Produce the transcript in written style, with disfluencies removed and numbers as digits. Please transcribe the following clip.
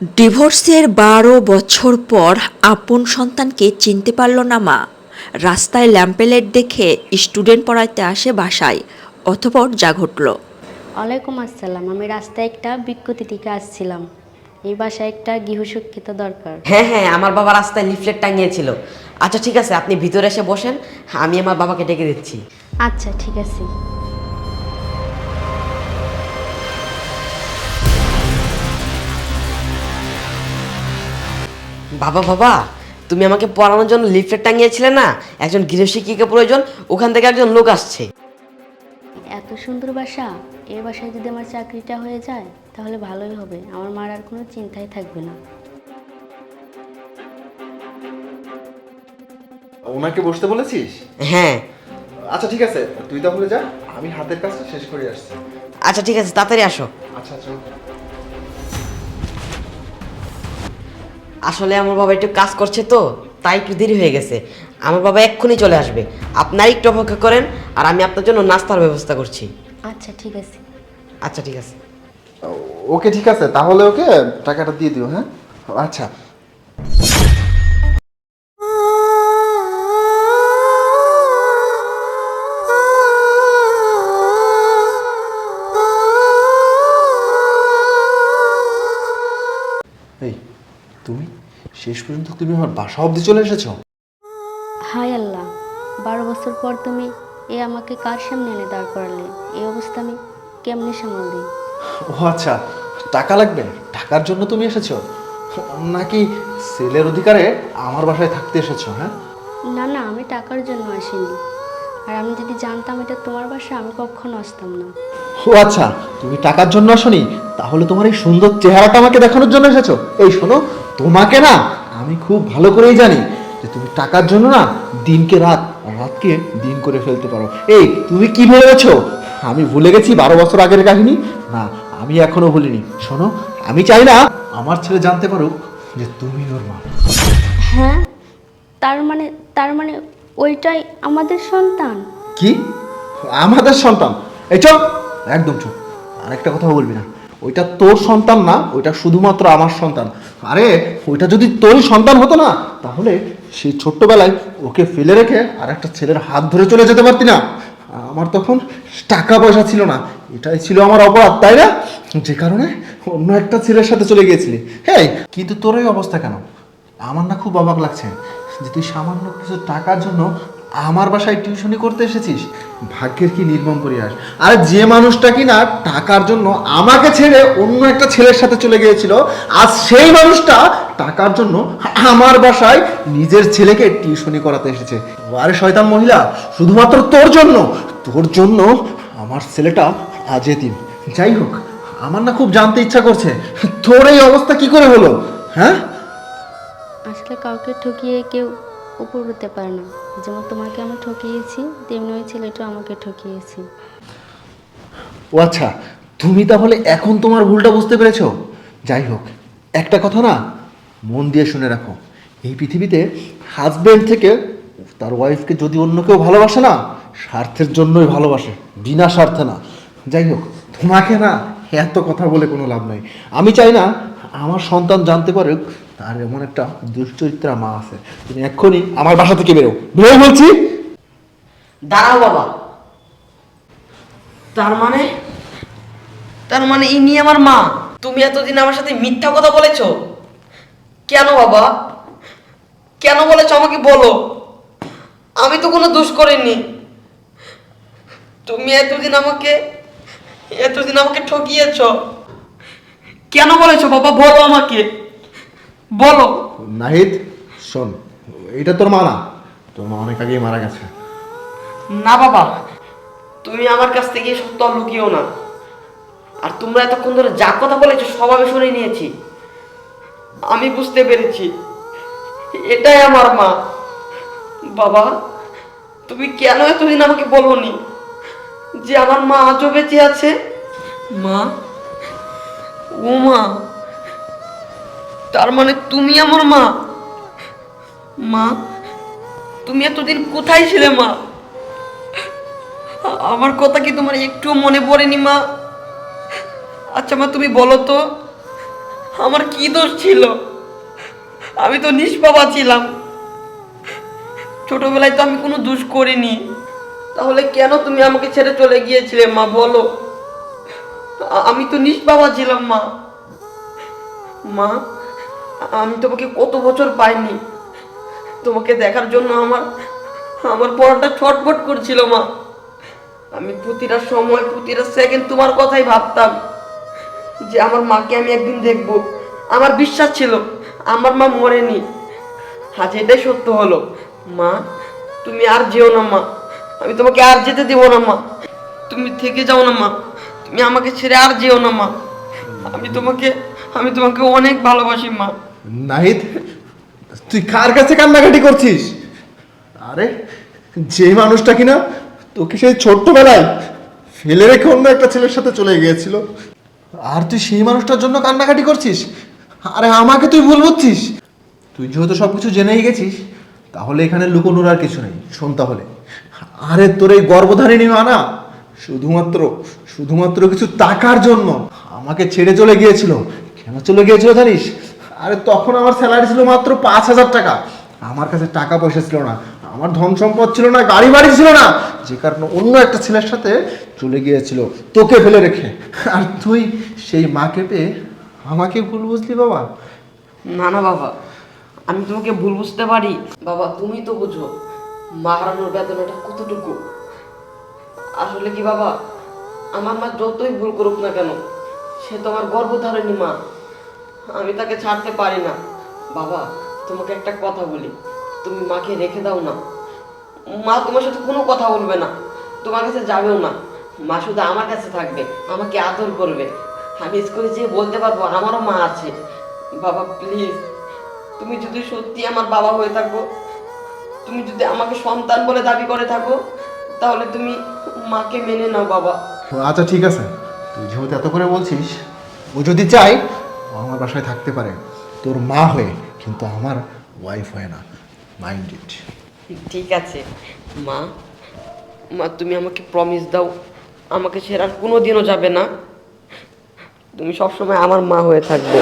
ডিভোর্সের 12 বছর পর আপন সন্তানকে চিনতে পারল না মা। রাস্তায় ল্যাম্পেলেট দেখে স্টুডেন্ট পড়াইতে আসে বাসায়, অতঃপর যা ঘটল। ওয়ালাইকুম আসসালাম। আমি রাস্তায় একটা বিজ্ঞপ্তি থেকে আসছিলাম। এই বাসায় একটা গৃহশিক্ষিত দরকার। হ্যাঁ হ্যাঁ, আমার বাবা রাস্তায় লিফলেট টাঙিয়েছিল। আচ্ছা ঠিক আছে, আপনি ভিতরে এসে বসেন, আমি আমার বাবাকে ডেকে দিচ্ছি। আচ্ছা ঠিক আছে। বাবা বাবা, তুমি আমাকে পড়ানোর জন্য লিফলেট টাঙিয়েছিলে না, একজন গৃহশিক্ষিকা প্রয়োজন, ওখান থেকে একজন লোক আসছে। এত সুন্দর বাসা, এই বাসায় যদি আমার চাকরিটা হয়ে যায় তাহলে ভালোই হবে। আমার মার আর কোনো চিন্তাই থাকবে না। ওনাকে বসতে বলেছিস? হ্যাঁ। আচ্ছা ঠিক আছে, তুই তাহলে যা, আমি হাতের কাজটা শেষ করে আসছি। আচ্ছা ঠিক আছে, তাড়াতাড়ি আসো। আচ্ছা আচ্ছা। আসলে আমার বাবা একটু কাজ করছে তো, তাই একটু দেরি হয়ে গেছে। আমার বাবা এক্ষুনি চলে আসবে, আপনারা একটু অপেক্ষা করেন, আর আমি আপনার জন্য নাস্তার ব্যবস্থা করছি। আচ্ছা ঠিক আছে। আচ্ছা ঠিক আছে। ওকে ঠিক আছে, তাহলে ওকে টাকাটা দিয়ে দিও। হ্যাঁ আচ্ছা। এই তুমি শেষ পর্যন্ত তুমি আমার বাসা অবধি চলে এসেছো? হায় আল্লাহ, 12 বছর পর তুমি আমাকে কার সামনে এনে দাঁড় করালে? এই অবস্থা আমি কেমনে সামাল দিই? ও আচ্ছা, টাকা লাগবে, টাকার জন্য তুমি এসেছো নাকি সেলের অধিকারে আমার বাসায় থাকতে এসেছো? হ্যাঁ না না, আমি টাকার জন্য আসিনি। আর আমি যদি জানতাম এটা তোমার বাসা, আমি কখনো আসতাম না। ও আচ্ছা, তুমি টাকার জন্য আসোনি, তাহলে তোমার এই সুন্দর চেহারাটা আমাকে দেখানোর জন্য এসেছো? এই শোনো, তোমাকে না আমি খুব ভালো করেই জানি যে তুমি টাকার জন্য না দিনকে রাত, রাতকে দিন করে ফেলতে পারো। এই তুমি কি ভেবেছো আমি ভুলে গেছি 12 বছর আগের কাহিনী? না, আমি এখনো ভুলিনি। শোনো, আমি চাই না আমার ছেলে জানতে পারুক যে তুমি ওর মা। হ্যাঁ, তার মানে ওইটাই আমাদের সন্তান? কি আমাদের সন্তান? এই চুপ, একদম চুপ, আরেকটা কথা বলবি না। ওইটা তোর সন্তান না, ওইটা শুধুমাত্র আমার সন্তান। আরে ওইটা যদি তোরই সন্তান হতো না, তাহলে সেই ছোট্টবেলায় ওকে ফেলে রেখে আর একটা ছেলের হাত ধরে চলে যেতে পারতি না? আমার তখন টাকা পয়সা ছিল না, এটাই ছিল আমার অপরাধ, তাই না? যে কারণে অন্য একটা ছেলের সাথে চলে গিয়েছিলি। হ্যাঁ, কিন্তু তোর এই অবস্থা কেন? আমার না খুব অবাক লাগছে যে তুই সামান্য কিছু টাকার জন্য আমার বাসায় টিউশনি করতে এসেছিস। ভাগ্যের কি নির্মম পরিহাস! আর যে মানুষটা কি না টাকার জন্য আমাকে ছেড়ে অন্য একটা ছেলের সাথে চলে গিয়েছিল, আজ সেই মানুষটা টাকার জন্য আমার বাসায় নিজের ছেলেকে টিউশনি করাতে এসেছে। আরে শয়তান মহিলা, শুধুমাত্র তোর জন্য আমার ছেলেটা আজ এতিম। যাই হোক, আমার না খুব জানতে ইচ্ছা করছে তোর এই অবস্থা কি করে হলো। হ্যাঁ, আসলে কাউকে ঠকিয়ে কেউ উপর উঠতে পারে না। যেমন তোমাকে আমি ঠকিয়েছি, তেমনি ওই ছেলেটা আমাকে ঠকিয়েছি। ও আচ্ছা, তুমি তাহলে এখন তোমার ভুলটা বুঝতে পেরেছো। যাই হোক, একটা কথা না মন দিয়ে শুনে রাখো, এই পৃথিবীতে হাজবেন্ড থেকে তার ওয়াইফকে যদি অন্য কেউ ভালোবাসে না, স্বার্থের জন্যই ভালোবাসে, বিনা স্বার্থে না। যাই হোক, তোমাকে না এত কথা বলে কোনো লাভ নাই। আমি চাই না আমার সন্তান জানতে পারুক তার এমন একটা দুশ্চরিত্রা মা আছে। তুমি এক্ষুনি আমার বাসা থেকে বেরো, বেরো বলছি। দাঁড়াও বাবা, তার মানে তার মানে ইনি আমার মা? তুমি এতদিন আমার সাথে মিথ্যা কথা বলেছো কেন বাবা? কেন বলেছো আমাকে বলো, আমি তো কোনো দোষ করিনি। তুমি এতদিন আমাকে ঠকিয়েছো, কেন বলেছো বাবা? বলো আমাকে, বলো। নাহিদ শোন, এটা তোর মা না, তোর মা অনেক আগেই মারা গেছে। না বাবা, তুমি আমার কাছ থেকে সত্য লুকিও না। আর তোমরা এতক্ষণ ধরে যা কথা বলেছো সব আমি শুনে নিয়েছি। আমি বুঝতে পেরেছি এটাই আমার মা। বাবা, তুমি কেন এতদিন আমাকে বলোনি যে আমার মা আজও বেঁচে আছে? মা, ও মা, তার মানে তুমি আমার মা? মা, তুমি এতদিন কোথায় ছিলে মা? আমার কথা কি তোমার একটুও মনে পড়েনি মা? আচ্ছা মা, তুমি বলো তো আমার কি দোষ ছিল? আমি তো নিষ্পাপা ছিলাম। ছোটবেলায় তো আমি কোনো দোষ করিনি। তাহলে কেন তুমি আমাকে ছেড়ে চলে গিয়েছিলে মা, বলো? আমি তো নিষ্পাপা ছিলাম মা। মা, আমি তোমাকে কত বছর পাইনি। তোমাকে দেখার জন্য আমার আমার পড়াটা ছটফট করছিল মা। আমি প্রতিটা সময় প্রতিটা সেকেন্ড তোমার কথাই ভাবতাম যে আমার মাকে আমি একদিন দেখব। আমার বিশ্বাস ছিল আমার মা মরেনি। আজ এটাই সত্য হলো। মা, তুমি আর যেও না মা। আমি তোমাকে আর যেতে দেবো না মা। তুমি থেকে যাও না মা। তুমি আমাকে ছেড়ে আর যেও না মা। আমি তোমাকে অনেক ভালোবাসি মা। নাহিদ, তুই কার কাছে কান্নাকাটি করছিস? আরে, যে মানুষটা কিনা তোকে সেই ছোট্টবেলায় ফেলে রেখে অন্য একটা ছেলের সাথে চলে গিয়েছিল, আর তুই সেই মানুষটার জন্য কান্নাকাটি করছিস? আরে আমাকে তুই ভুল বুঝছিস। তুই যেহেতু সবকিছু জেনেই গেছিস, তাহলে এখানে লুকোনোর আর কিছু নেই। শোন তাহলে, আরে তোর এই গর্ভধারিণী মা না শুধুমাত্র কিছু টাকার জন্য আমাকে ছেড়ে চলে গিয়েছিল। কেন চলে গিয়েছিল জানিস? আরে তখন আমার স্যালারি ছিল মাত্র 5,000 টাকা। আমার কাছে টাকা পয়সা ছিল না, আমার ধন সম্পদ ছিল না, গাড়ি বাড়ি ছিল না, যে কারণে অন্য একটা ছেলের সাথে চলে গিয়েছিল তোকে ফেলে রেখে। আর তুই সেই মাকে পেয়ে আমাকে ভুল বুঝলি বাবা। না না বাবা, আমি তোমাকে ভুল বুঝতে পারি। বাবা, তুমি তো বুঝো মা হারানোর বেদনাটা কতটুকু। আসলে কি বাবা, আমার মা যতই ভুল করুক না কেন, সে তো আমার গর্ভধারিণী মা। আমি তাকে ছাড়তে পারি না। বাবা, তোমাকে একটা কথা বলি, তুমি মাকে রেখে দাও না। মা তোমার সাথে কোনো কথা বলবে না, তোমার কাছে যাবেও না। মা শুধু আমার কাছে থাকবে, আমাকে আদর করবে। আমি স্কুলে যেয়ে বলতে পারবো আমারও মা আছে। বাবা প্লিজ, তুমি যদি সত্যি আমার বাবা হয়ে থাকো, তুমি যদি আমাকে সন্তান বলে দাবি করে থাকো, তাহলে তুমি মাকে মেনে নাও বাবা। আচ্ছা ঠিক আছে, তুই যেহেতু এত করে বলছিস, ও যদি চাই ও আমার বাসায় থাকতে পারে তোর মা হয়ে, কিন্তু আমার ওয়াইফ হয়ে না। Mind it. ঠিক আছে মা। মা, তুমি আমাকে প্রমিস দাও, আমাকে ছেড়ে আর কোনোদিনও যাবে না। তুমি সবসময় আমার মা হয়ে থাকবে।